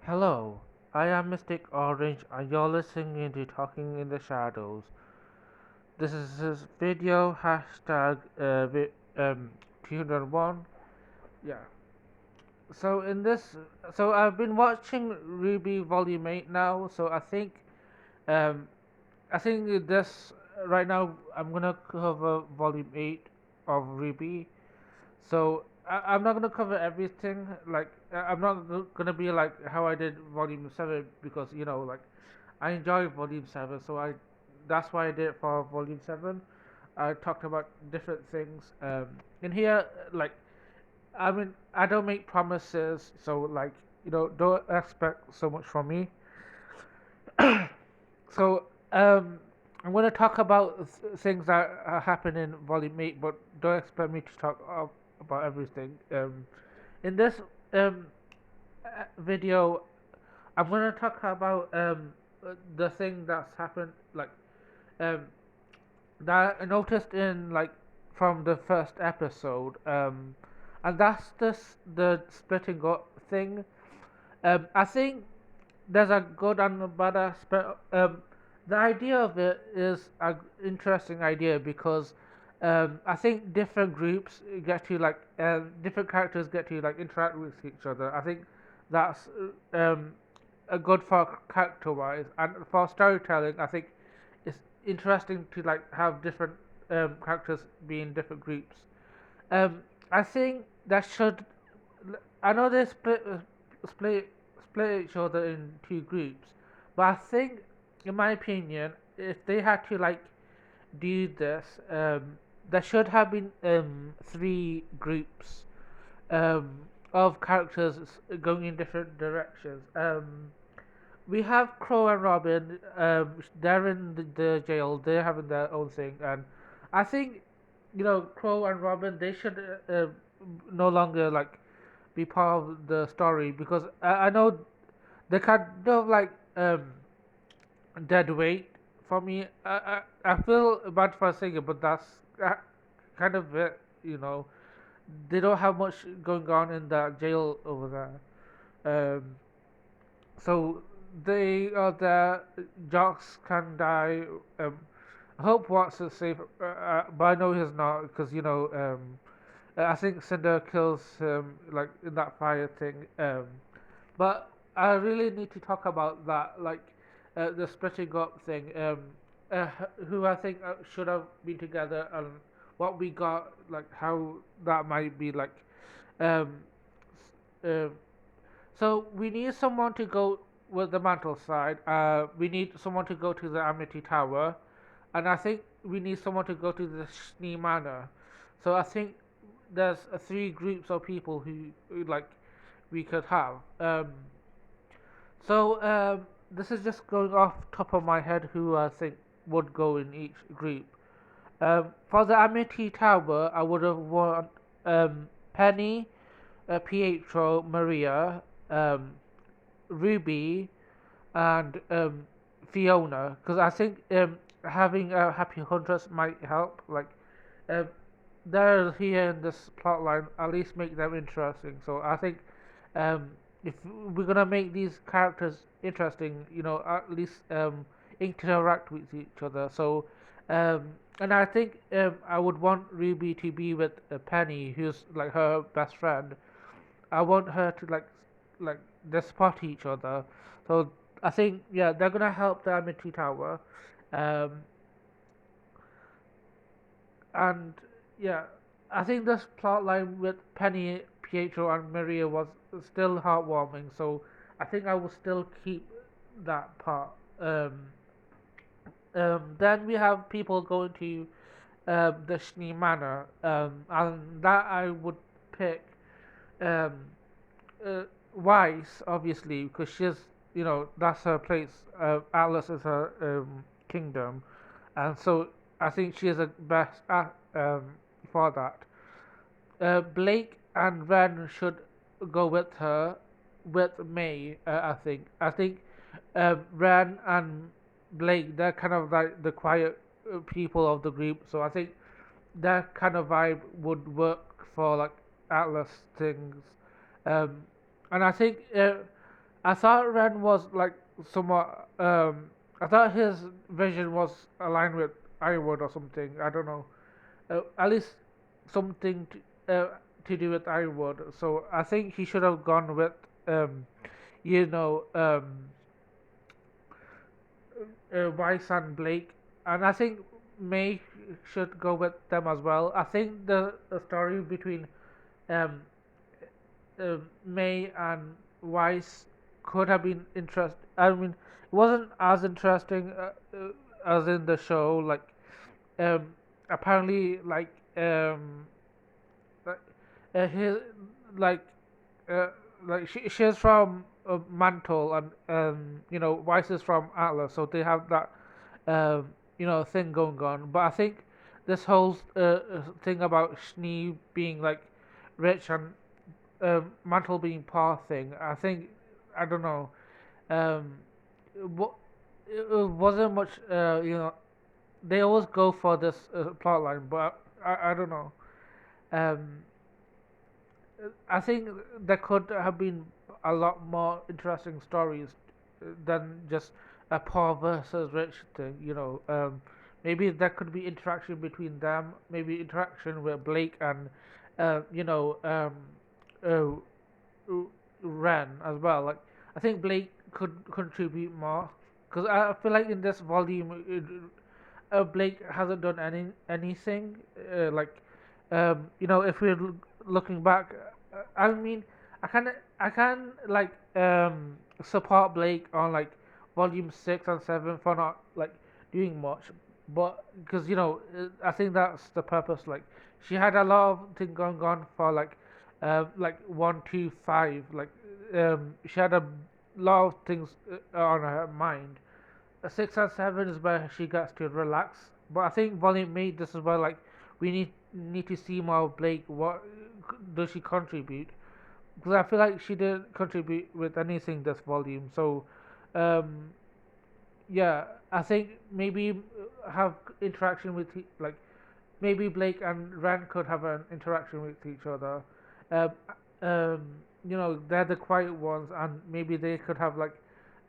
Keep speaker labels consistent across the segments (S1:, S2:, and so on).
S1: Hello, I am Mystic Orange and you're listening to Talking in the Shadows. This is his video hashtag 201. Yeah. So in this, so I've been watching RWBY Volume 8 now. So um, I think this right now I'm gonna cover Volume 8 of RWBY. So I'm not gonna cover everything. I'm not gonna be like how I did Volume 7 because I enjoy Volume 7, so I that's why I did it for Volume 7. I talked about different things. In here, I don't make promises, so don't expect so much from me. So, I'm going to talk about things that happen in Volume 8, but don't expect me to talk about everything. In this um, video, I'm going to talk about the thing that's happened, um, that I noticed in from the first episode, and that's the splitting up thing. I think there's a good and a bad aspect. The idea of it is an interesting idea because I think different groups get to different characters get to interact with each other. I think that's a good for character wise and for storytelling. I think it's interesting to have different characters be in different groups. Um, I think that should. I know they split split each other in two groups, but I think, in my opinion, if they had to do this, there should have been three groups um, of characters going in different directions. We have Crow and Robin. They're in the jail. They're having their own thing, and I think Crow and Robin they should no longer be part of the story because I know they kind of dead weight for me. I feel bad for saying it, but that's kind of it. You know, they don't have much going on in that jail over there. So they are there. Jocks can die. I hope Watson's safe, but I know he's not because I think Cinder kills him in that fire thing. But I really need to talk about that, the splitting up thing. Uh, who I think should have been together and what we got, how that might be Um, uh, so we need someone to go with the mantle side. We need someone to go to the Amity Tower, and I think we need someone to go to the Schnee Manor. So I think there's three groups of people who we could have. This is just going off top of my head who I think would go in each group. For the Amity Tower, I would have want Penny, Pietro, Maria, Ruby, and Fiona, because I think having a Happy Huntress might help. Um, they're here in this plotline, at least make them interesting. So I think um, if we're gonna make these characters interesting, at least interact with each other. So, and I think I would want Ruby to be with Penny, who's like her best friend. I want her to like they spot each other. So I think yeah, they're gonna help the Amity Tower, um, and yeah, I think this plot line with Penny, Pietro, and Maria was still heartwarming. So I think I will still keep that part. Then we have people going to the Schnee Manor, and that I would pick um, uh, Weiss, obviously, because that's her place. Atlas is her kingdom, and so I think she is the best for that. Blake and Ren should go with her, with May. I think Ren and Blake they're kind of like the quiet people of the group, so I think that kind of vibe would work for Atlas things. Um, and I think I thought Ren was like somewhat. I thought his vision was aligned with Ironwood or something. I don't know. At least something to do with Ironwood. So I think he should have gone with um, you know, Weiss and Blake, and I think May should go with them as well. I think the story between um, May and Weiss could have been interest. I mean, it wasn't as interesting as in the show. Like, um, apparently, like his like uh, she's from Mantle, and Weiss is from Atlas, so they have that thing going on. But I think this whole thing about Schnee being like rich and Mantle being poor thing, I don't know. Um, what it wasn't much. They always go for this plot line, but I don't know. Um, I think there could have been a lot more interesting stories than just a poor versus rich thing. Maybe there could be interaction between them. Maybe interaction with Blake and uh, you know um, Ren as well. Like, I think Blake could contribute more because I feel like in this volume, Blake hasn't done anything. If we're looking back, I mean, I can like support Blake on like volume 6 and 7 for not like doing much, but because I think that's the purpose. Like, she had a lot of things going on for like 1, 2, 5. Like, she had a lot of things on her mind. 6 and 7 is where she gets to relax. But I think volume 8, this is where like we need to see more of Blake. What does she contribute? Because I feel like she didn't contribute with anything this volume. So, um, yeah, I think maybe have interaction with like maybe Blake and Ren could have an interaction with each other. Um, they're the quiet ones, and maybe they could have like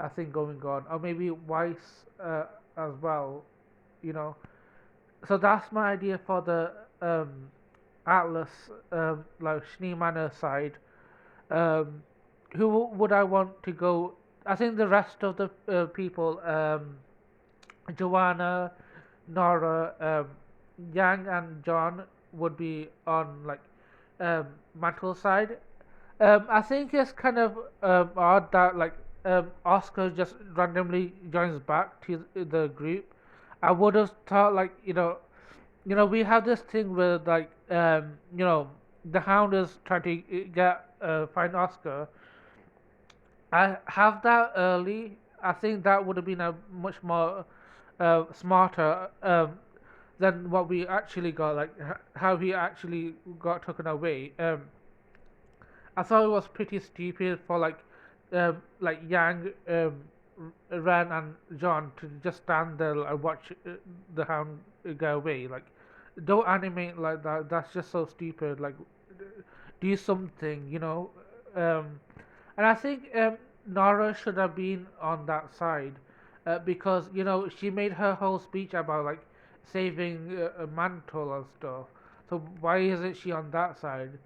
S1: a thing going on, or maybe Weiss as well. You know, so that's my idea for the Atlas, like Schneemanner side. Um, who would I want to go? I think the rest of the people, Joanna, Nora, Yang, and John would be on like Mantle's side. I think it's kind of odd that like Oscar just randomly joins back to the group. I would have thought like we have this thing with like the Hound is trying to get find Oscar. I have that early. I think that would have been a much more smarter than what we actually got. Like how he actually got taken away. I thought it was pretty stupid for like Yang, Ran, and John to just stand there and watch the Hound go away. Like, don't animate like that. That's just so stupid. Like, do something, Um, and I think Nora should have been on that side because she made her whole speech about like saving a mantle and stuff. So why isn't she on that side?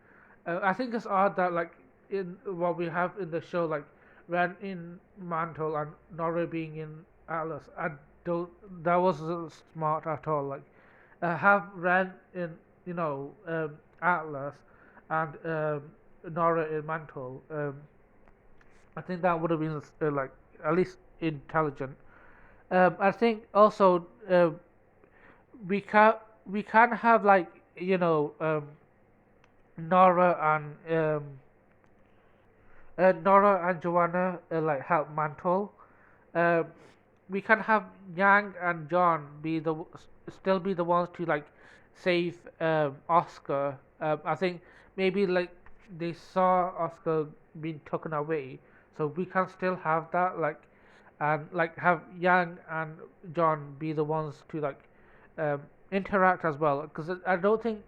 S1: I think it's odd that like in what we have in the show, like Ren in Mantle and Nora being in Atlas. I don't. That wasn't smart at all. Like, have Ren in Atlas and Nora in Mantle. I think that would have been like at least intelligent. I think also we can we can have like Nora Nora and Joanna like help Mantle. Uh, we can have Yang and John still be the ones to like save Oscar. I think maybe like they saw Oscar being taken away, so we can still have that like and like have Yang and John be the ones to like interact as well. Because I don't think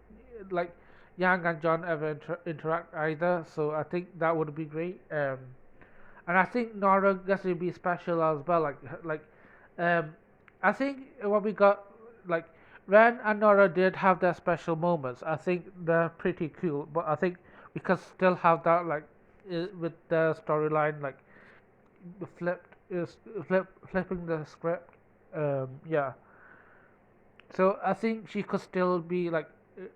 S1: like Yang and John ever interact either, so I think that would be great. and I think Nora gets to be special as well. Um, I think what we got, like Ren and Nora did have their special moments. I think they're pretty cool, but I think we can still have that with the storyline flipped is flipping the script. Yeah, so I think she could still be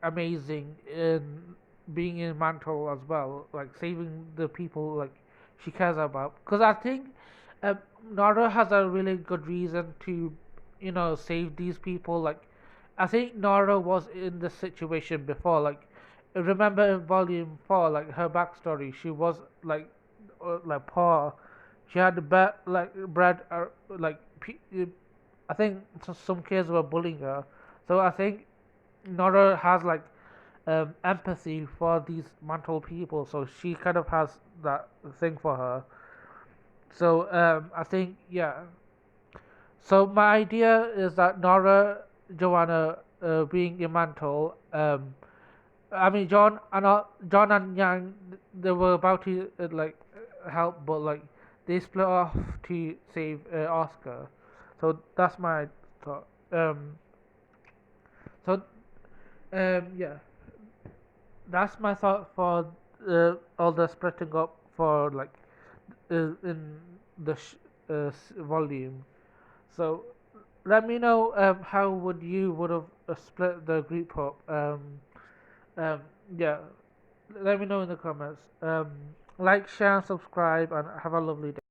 S1: amazing in being in Mantle as well, like saving the people she cares about. Because I think um, Nara has a really good reason to, save these people. Like I think Nara was in this situation before. Like remember in Volume 4, like her backstory, she was poor. She had the bread, I think some kids were bullying her. So I think Nora has empathy for these mental people, so she kind of has that thing for her. So I think yeah. So my idea is that Nora, Joanna, being Immortal, I mean John and Yang, they were about to help, but they split off to save Oscar. So that's my thought. So yeah, that's my thought for all the splitting up for in the volume. So let me know how would have split the group up. Um, yeah, let me know in the comments. Like, share, and subscribe, and have a lovely day.